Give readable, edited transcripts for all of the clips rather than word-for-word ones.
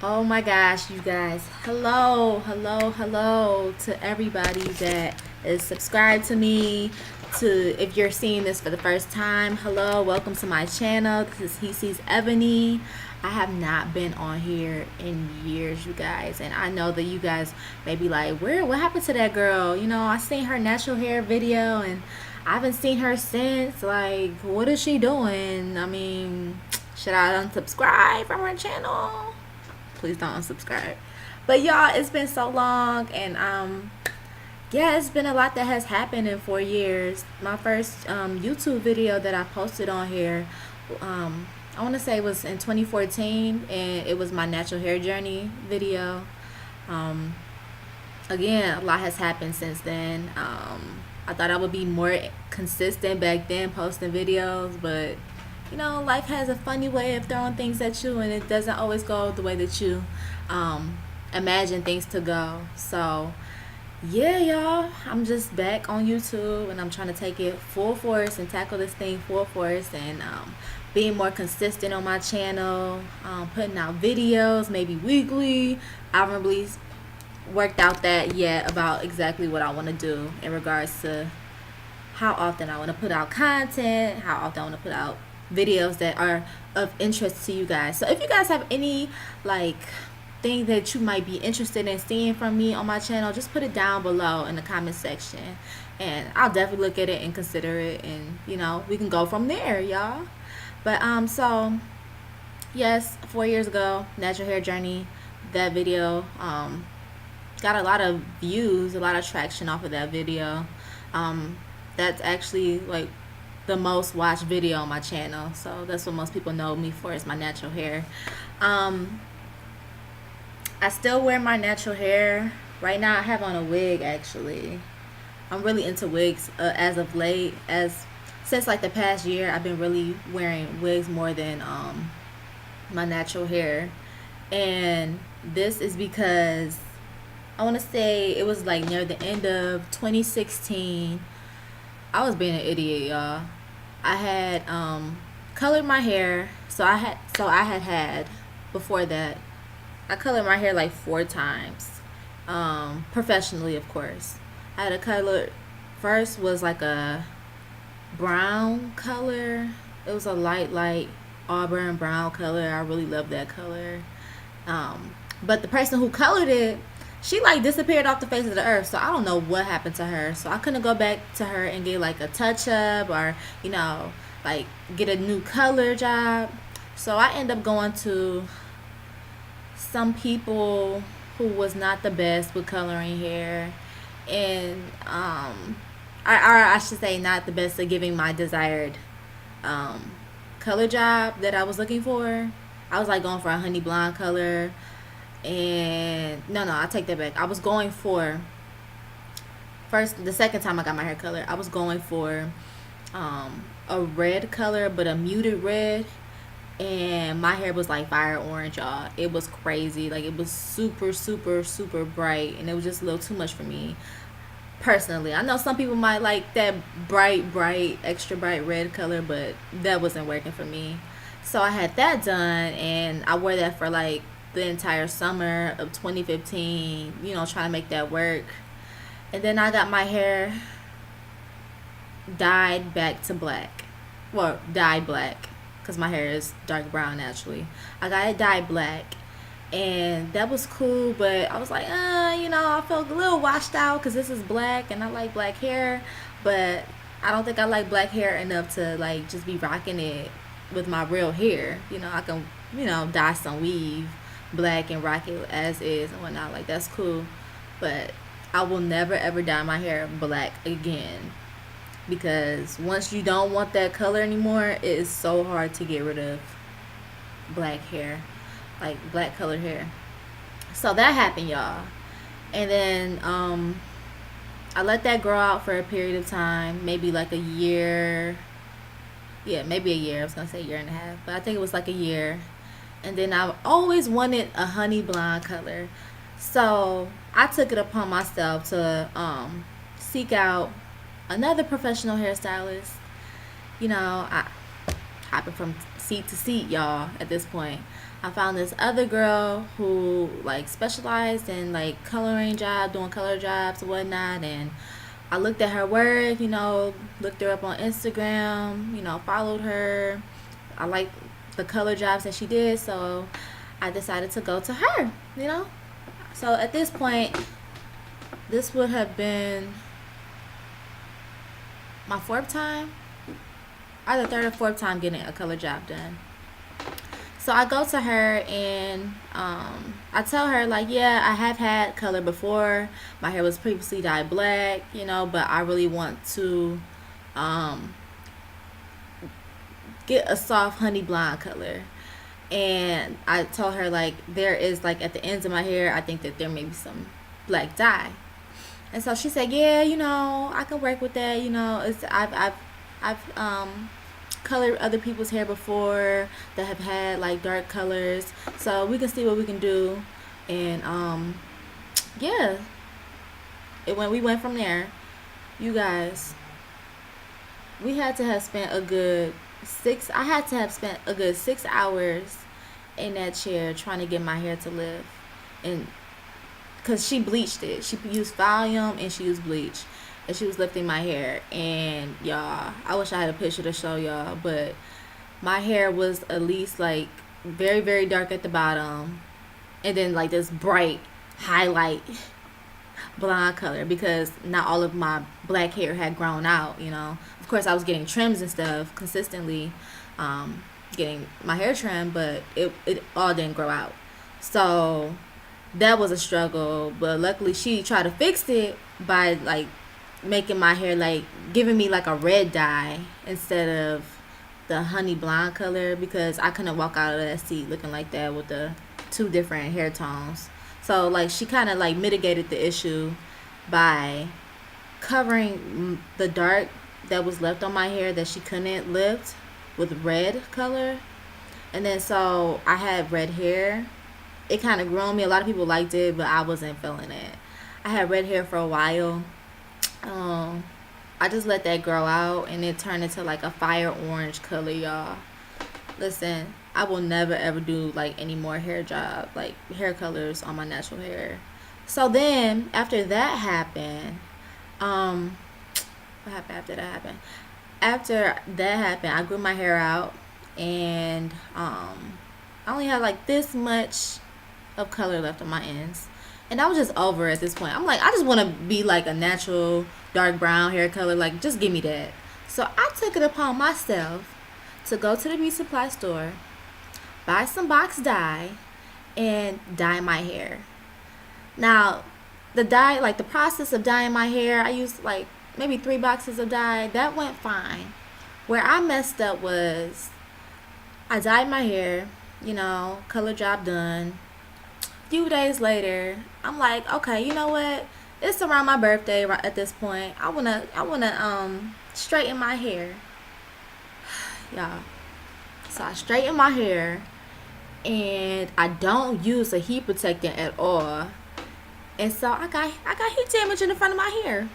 Oh my gosh, you guys. Hello to everybody that is subscribed to me. If you're seeing this for the first time, hello, welcome to my channel. This is He Sees Ebony. I have not been on here in years, you guys, and I know that you guys may be like, what happened to that girl? I seen her natural hair video and I haven't seen her since. Like, what is she doing? I mean, should I unsubscribe from her channel? Please don't unsubscribe. But y'all, it's been so long, and yeah, it's been a lot that has happened in 4 years. My first YouTube video that I posted on here, I want to say it was in 2014, and it was my natural hair journey video. Again, a lot has happened since then. I thought I would be more consistent back then posting videos, but life has a funny way of throwing things at you, and it doesn't always go the way that you imagine things to go. So yeah, y'all, I'm just back on YouTube, and I'm trying to take it full force and tackle this thing full force, and being more consistent on my channel, putting out videos maybe weekly. I haven't really worked out that yet about exactly what I want to do in regards to how often I want to put out content, how often I want to put out videos that are of interest to you guys. So if you guys have any thing that you might be interested in seeing from me on my channel, just put it down below in the comment section, and I'll definitely look at it and consider it, and we can go from there, y'all. But so yes, 4 years ago, natural hair journey, that video got a lot of views, a lot of traction off of that video. That's actually the most watched video on my channel, so that's what most people know me for, is my natural hair. I still wear my natural hair. Right now I have on a wig. Actually, I'm really into wigs as of late. Since the past year, I've been really wearing wigs more than my natural hair, and this is because I want to say it was near the end of 2016. I was being an idiot, y'all. I had colored my hair. So I had before that, I colored my hair 4 times, professionally, of course. I had a color. First was a brown color. It was a light auburn brown color. I really love that color. But the person who colored it, she disappeared off the face of the earth, so I don't know what happened to her. So I couldn't go back to her and get a touch up, or get a new color job. So I ended up going to some people who was not the best with coloring hair, and I should say not the best at giving my desired color job that I was looking for. I was going for a honey blonde color. And no, I take that back. I was going for the second time I got my hair colored, I was going for a red color, but a muted red, and my hair was fire orange, y'all. It was crazy. It was super bright, and it was just a little too much for me personally. I know some people might like that bright extra bright red color, but that wasn't working for me. So I had that done, and I wore that for the entire summer of 2015, trying to make that work. And then I got my hair dyed back to black. Well, dyed black, because my hair is dark brown naturally. I got it dyed black, and that was cool, but I was I felt a little washed out because this is black, and I like black hair, but I don't think I like black hair enough to just be rocking it with my real hair. I can, dye some weave black and rock it as is and whatnot. That's cool, but I will never ever dye my hair black again, because once you don't want that color anymore, it is so hard to get rid of black hair, black colored hair. So that happened, y'all. And then I let that grow out for a period of time, maybe a year. Yeah, maybe a year. I was gonna say a year and a half, but I think it was a year. And then I've always wanted a honey blonde color, so I took it upon myself to seek out another professional hairstylist. I hopping from seat to seat, y'all. At this point, I found this other girl who like specialized in like coloring job, doing color jobs and whatnot, and I looked at her work, looked her up on Instagram, followed her. I liked the color jobs that she did, so I decided to go to her. So at this point, this would have been my fourth time, either third or fourth time getting a color job done. So I go to her and I tell her like, yeah, I have had color before. My hair was previously dyed black, but I really want to um, get a soft honey blonde color. And I told her like there is like at the ends of my hair, I think that there may be some black dye. And so she said, yeah, I can work with that. I've colored other people's hair before that have had like dark colors, so we can see what we can do. And yeah, we went from there. You guys, we had to have spent a good six. I had to have spent a good 6 hours in that chair trying to get my hair to lift, and because she bleached it, she used volume and she used bleach, and she was lifting my hair. And y'all, I wish I had a picture to show y'all, but my hair was at least like very very dark at the bottom, and then like this bright highlight blonde color, because not all of my black hair had grown out. Of course I was getting trims and stuff consistently, getting my hair trimmed, but it all didn't grow out. So that was a struggle, but luckily she tried to fix it by like making my hair like giving me like a red dye instead of the honey blonde color, because I couldn't walk out of that seat looking like that with the two different hair tones. So like she kind of like mitigated the issue by covering the dark that was left on my hair that she couldn't lift with red color. And then so I had red hair. It kind of grew on me. A lot of people liked it, but I wasn't feeling it. I had red hair for a while. I just let that grow out, and it turned into like a fire orange color, y'all. Listen, I will never ever do like any more like hair colors on my natural hair. So then after that happened, um, what happened after that happened? After that happened, I grew my hair out, and I only had like this much of color left on my ends. And I was just over at this point. I'm like, I just want to be like a natural dark brown hair color. Like, just give me that. So I took it upon myself to go to the beauty supply store, buy some box dye, and dye my hair. Now, the dye, like the process of dyeing my hair, I used like maybe 3 boxes of dye. That went fine. Where I messed up was I dyed my hair, color job done. Few days later, I'm like, okay, you know what? It's around my birthday right at this point. I wanna straighten my hair, y'all. So I straighten my hair, and I don't use a heat protectant at all. And so I got heat damage in the front of my hair.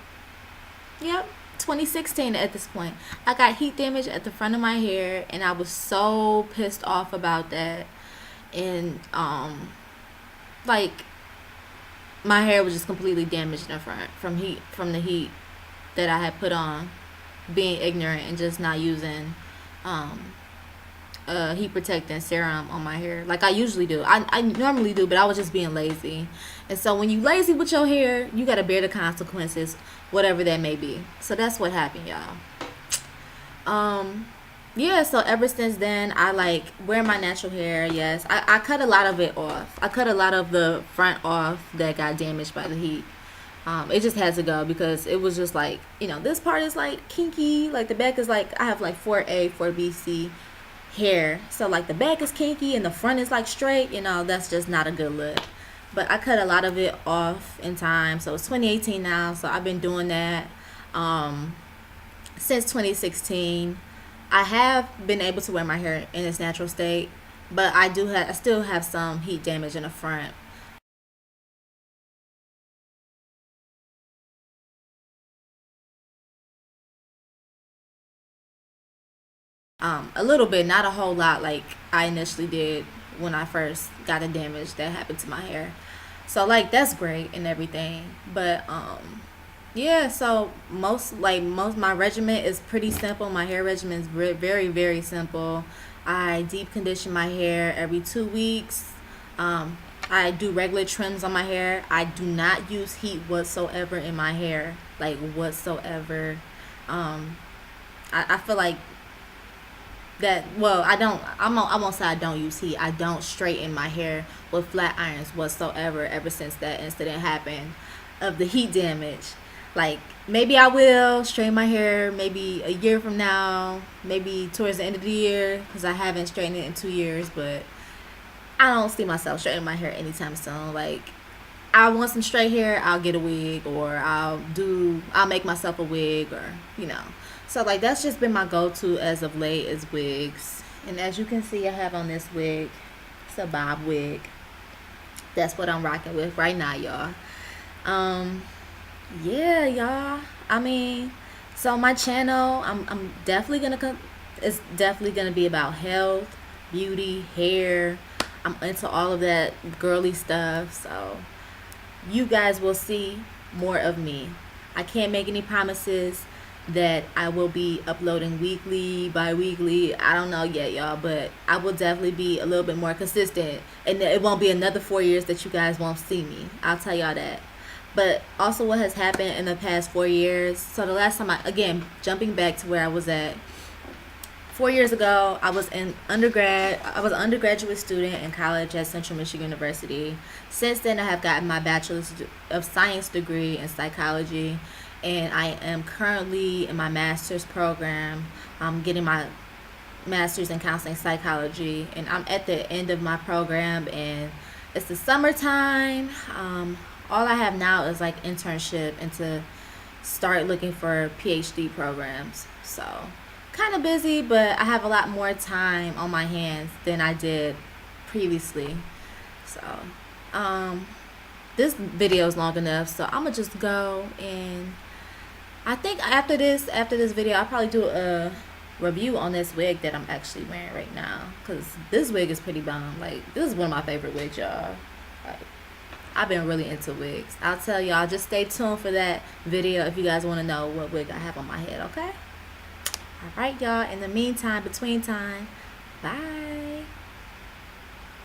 Yep. 2016 at this point. I got heat damage at the front of my hair, and I was so pissed off about that. And like my hair was just completely damaged in the front from the heat that I had put on, being ignorant and just not using um heat protectant serum on my hair like I usually do. I normally do, but I was just being lazy. And so when you lazy with your hair, you gotta bear the consequences, whatever that may be. So that's what happened, y'all. Yeah, so ever since then I like wear my natural hair. Yes, I cut a lot of it off. I cut a lot of the front off that got damaged by the heat. It just had to go because it was just like, this part is like kinky, like the back is like, I have like 4A 4BC hair, so like the back is kinky and the front is like straight. That's just not a good look. But I cut a lot of it off in time. So it's 2018 now, so I've been doing that since 2016. I have been able to wear my hair in its natural state, but I still have some heat damage in the front. A little bit, not a whole lot like I initially did when I first got the damage that happened to my hair. So like that's great and everything. But yeah, so most my regimen is pretty simple. My hair regimen is very very simple. I deep condition my hair every 2 weeks. Um, I do regular trims on my hair. I do not use heat whatsoever in my hair, like whatsoever. Um, I feel like that. Well, I won't say I don't use heat. I don't straighten my hair with flat irons whatsoever. Ever since that incident happened of the heat damage, like maybe I will straighten my hair maybe a year from now, maybe towards the end of the year, because I haven't straightened it in 2 years. But I don't see myself straightening my hair anytime soon. Like I want some straight hair, I'll get a wig, or I'll make myself a wig, or you know. So like that's just been my go-to as of late is wigs. And as you can see, I have on this wig. It's a bob wig. That's what I'm rocking with right now, y'all. Um, yeah, y'all. I mean, so my channel, I'm definitely gonna it's definitely gonna be about health, beauty, hair. I'm into all of that girly stuff. So you guys will see more of me. I can't make any promises that I will be uploading weekly, bi-weekly. I don't know yet, y'all, but I will definitely be a little bit more consistent. And it won't be another 4 years that you guys won't see me. I'll tell y'all that. But also what has happened in the past 4 years. So the last time again, jumping back to where I was at, 4 years ago, I was in undergrad. I was an undergraduate student in college at Central Michigan University. Since then, I have gotten my bachelor's of science degree in psychology, and I am currently in my master's program. I'm getting my master's in counseling psychology, and I'm at the end of my program, and it's the summertime. All I have now is like internship and to start looking for PhD programs. So kind of busy, but I have a lot more time on my hands than I did previously. So um, this video is long enough, so I'm gonna just go, and I think after this video, I'll probably do a review on this wig that I'm actually wearing right now, because this wig is pretty bomb. Like this is one of my favorite wigs, y'all. Like, I've been really into wigs. I'll tell y'all, just stay tuned for that video if you guys want to know what wig I have on my head, okay? All right, y'all. In the meantime, between time, bye.